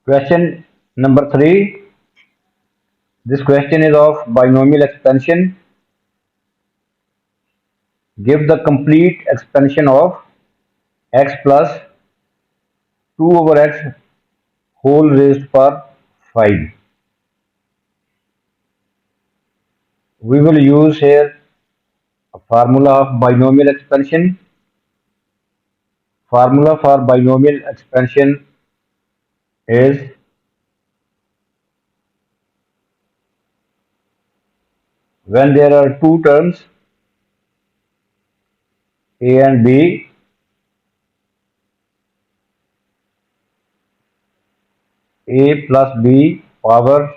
Question number 3. This question is of binomial expansion. Give the complete expansion of x plus 2 over x whole raised power 5. We will use here a formula of binomial expansion. Formula for binomial expansion is when there are two terms a and b, a plus b power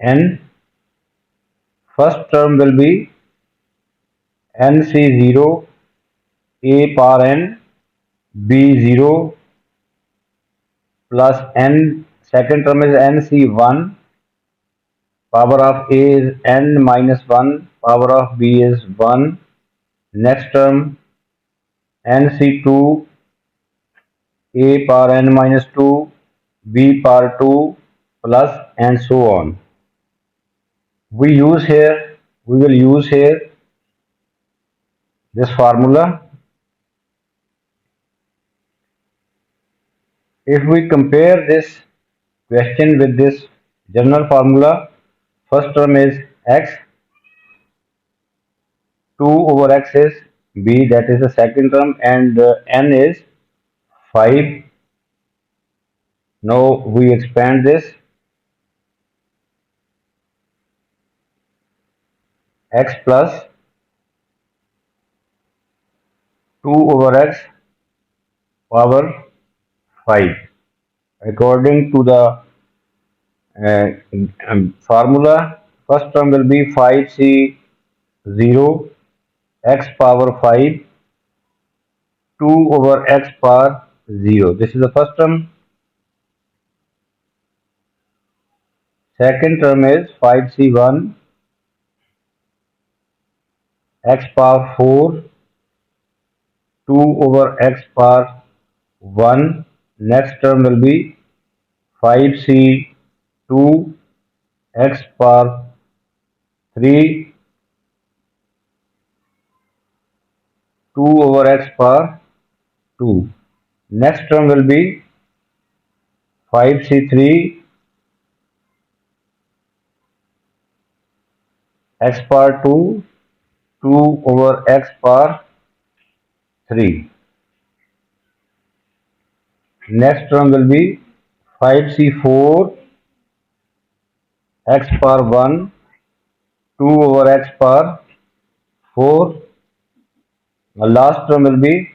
n. First term will be nc0 a power n b0 plus n. Second term is nc1 power of a is n minus 1 power of b is 1. Next term nc2 a power n minus 2 b power 2 plus and so on. We will use here this formula. If we compare this question with this general formula, first term is x, 2 over x is b, that is the second term, and n is 5. Now we expand this. X plus 2 over x power 5. According to the formula, first term will be 5c0 x power 5 2 over x power 0. This is the first term. Second term is 5c1 x power 4 2 over x power 1. Next term will be 5c2 x power 3 2 over x power 2. Next term will be 5c3 x power 2 2 over x power 3. Next term will be 5c4 x power 1 2 over x power 4. The last term will be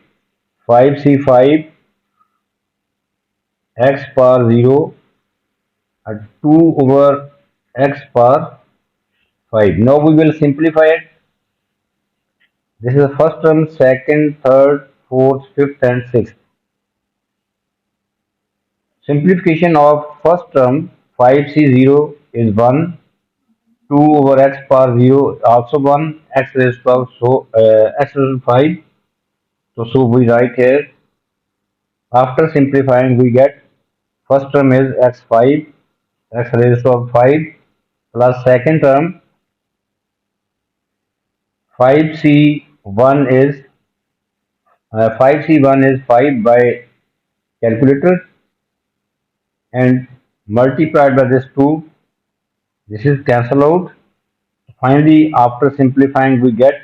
5c5 x power 0 2 over x power 5. Now we will simplify it. This is the first term, second, third, fourth, fifth and sixth. Simplification of first term 5c0 is 1, 2 over x power 0 also 1, x raised to x raised to 5. So we write here. After simplifying we get first term is x5 x raised to 5 plus second term 5c1 is 5 by calculator and multiplied by this 2. This is cancel out. Finally, after simplifying, we get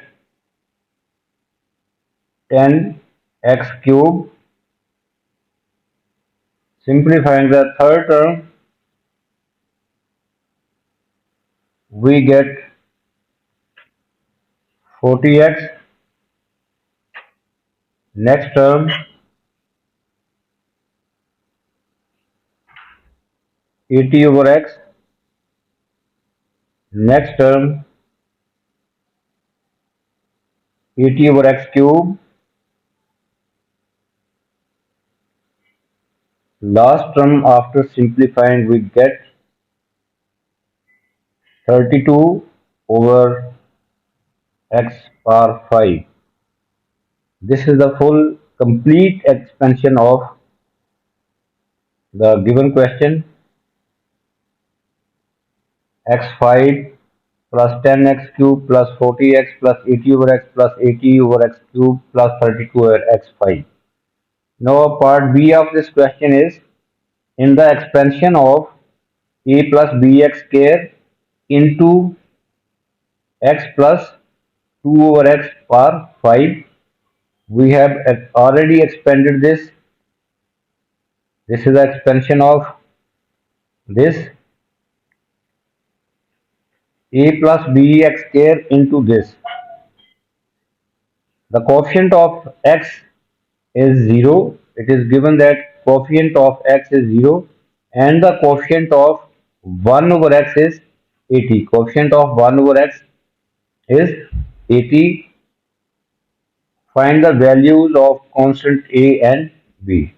10x cube. Simplifying the third term, we get 40x. Next term, 80 over x. Next term, 80 over x cube. Last term after simplifying we get 32 over x power 5. This is the full complete expansion of the given question. X5 plus 10x cube plus 40x plus 80 over x plus 80 over x cube plus 32 over x5. Now part B of this question is in the expansion of a plus bx square into x plus 2 over x power 5. We have already expanded this. This is the expansion of this a plus bx square into this. The coefficient of x is 0. It is given that coefficient of x is 0 and the coefficient of 1 over x is 80. Coefficient of 1 over x is 80. Find the values of constant a and b.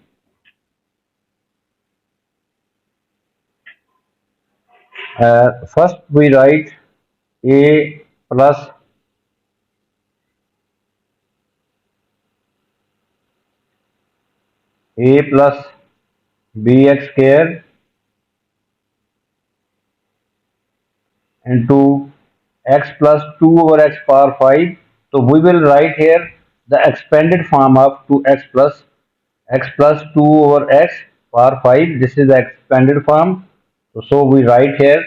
First we write a plus a plus bx square into x plus 2 over x power 5. So we will write here the expanded form of 2x plus x plus 2 over x power 5. This is the expanded form. So we write here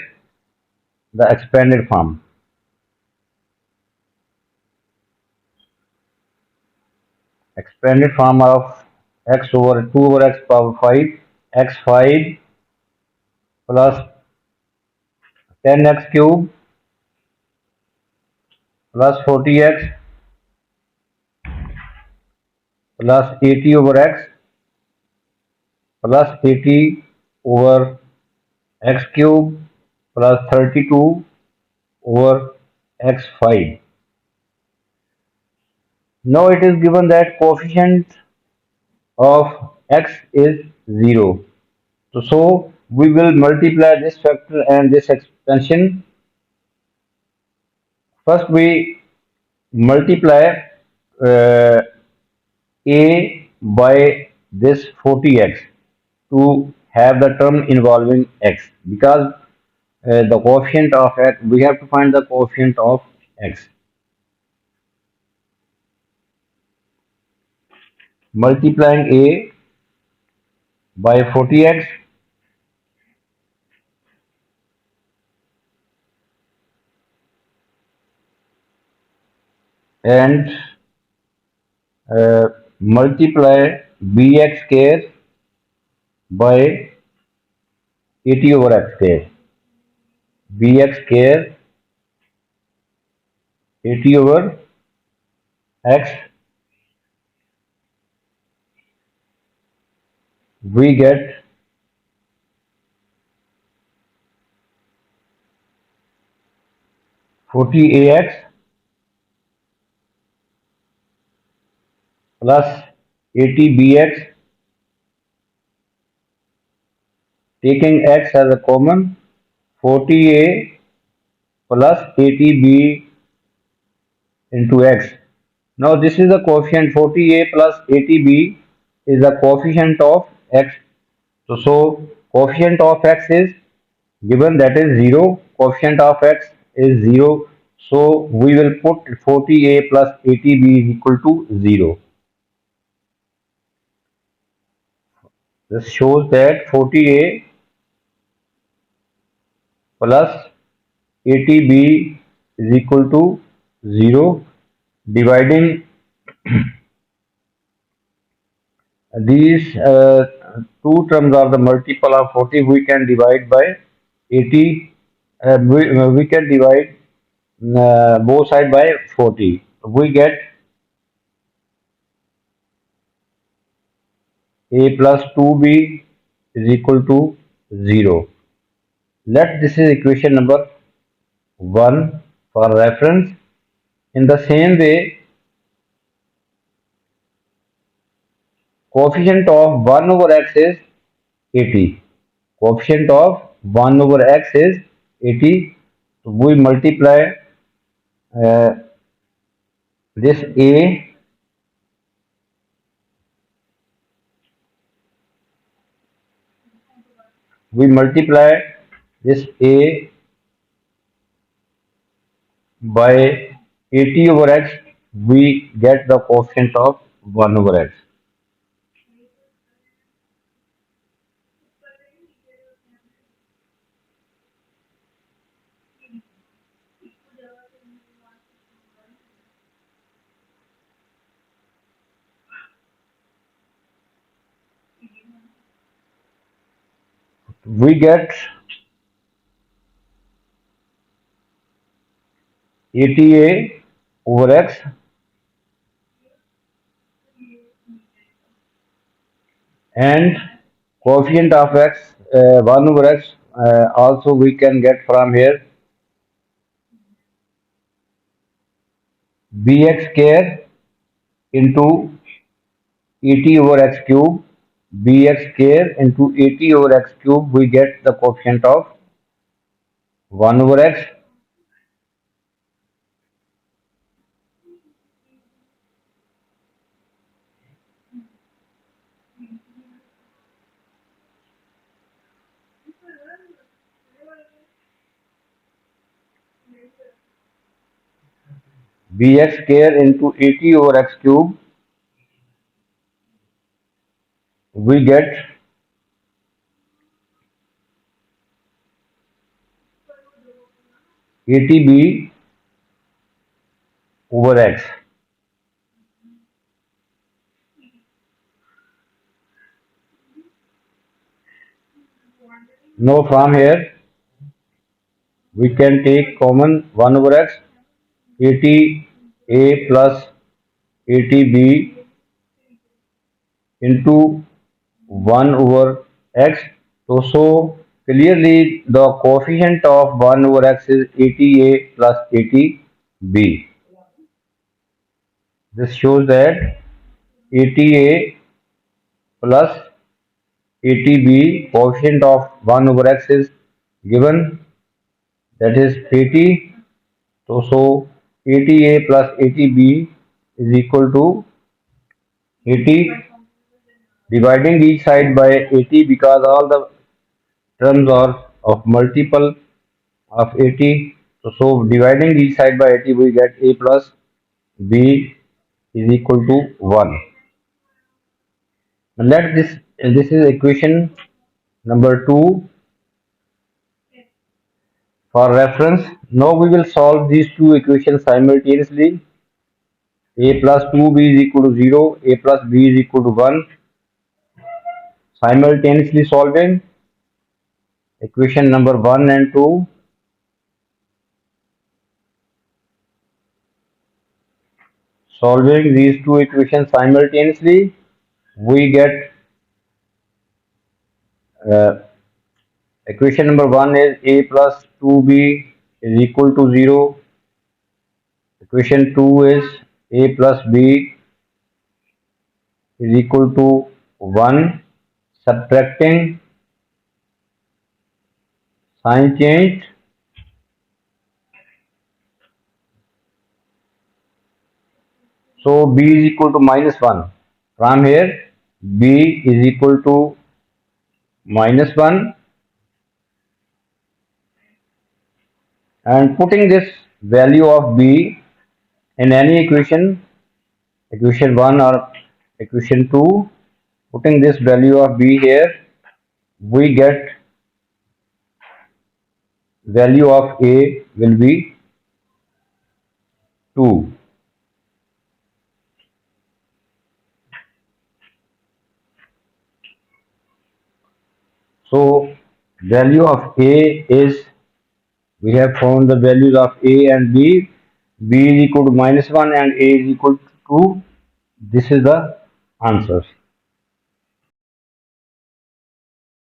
the expanded form. Expanded form of x over 2 over x power 5, x5 plus 10x cube plus 40x plus 80 over x plus 80 over x cube plus 32 over x5. Now it is given that coefficient of x is 0. So we will multiply this factor and this expansion. First we multiply uh, a by this 40x to have the term involving x because the coefficient of x, we have to find the coefficient of x. Multiplying a by 40x and uh, multiply bx square by 80 over x square. Bx square 80 over x, we get 40ax plus 80bx, taking x as a common, 40a plus 80b into x. Now this is the coefficient 40a plus 80b is the coefficient of x. So coefficient of x is given, that is 0. Coefficient of x is 0. So we will put 40a plus 80b is equal to 0. This shows that 40a plus 80b is equal to 0. Dividing these two terms are the multiple of 40, we can divide by 80. We can divide both sides by 40. We get a plus 2b is equal to 0. Let this is equation number 1 for reference. In the same way, coefficient of 1 over x is 80. Coefficient of 1 over x is 80. So we multiply uh, This A, we multiply this A by 80 over x, we get the coefficient of 1 over x. We get 80a over x and coefficient of x, 1 over x, also we can get from here bx square into 80 over x cube, bx square into 80 over x cube, we get the coefficient of 1 over x. Bx square into 80 over x cube, we get 80b over x. Now from here we can take common 1 over x, 80a plus 80b into 1 over x. So clearly the coefficient of 1 over x is 80a plus 80b. This shows that 80a plus 80b coefficient of 1 over x is given, that is 80. So 80a plus 80b is equal to 80, dividing each side by 80 because all the terms are of multiple of 80. So dividing each side by 80, we get a plus b is equal to 1. Let this is equation number 2 for reference. Now we will solve these two equations simultaneously. A plus 2b is equal to 0, a plus b is equal to 1. Simultaneously solving equation number 1 and 2. Solving these two equations simultaneously, we get uh, equation number 1 is a plus 2b is equal to 0. Equation 2 is a plus b is equal to 1. Subtracting, sign changed. So b is equal to minus 1. From here, b is equal to minus 1, and putting this value of b in any equation, equation 1 or equation 2, putting this value of b here, we get value of a will be 2. So value of a is, we have found the values of a and b. B is equal to minus 1 and a is equal to 2. This is the answer.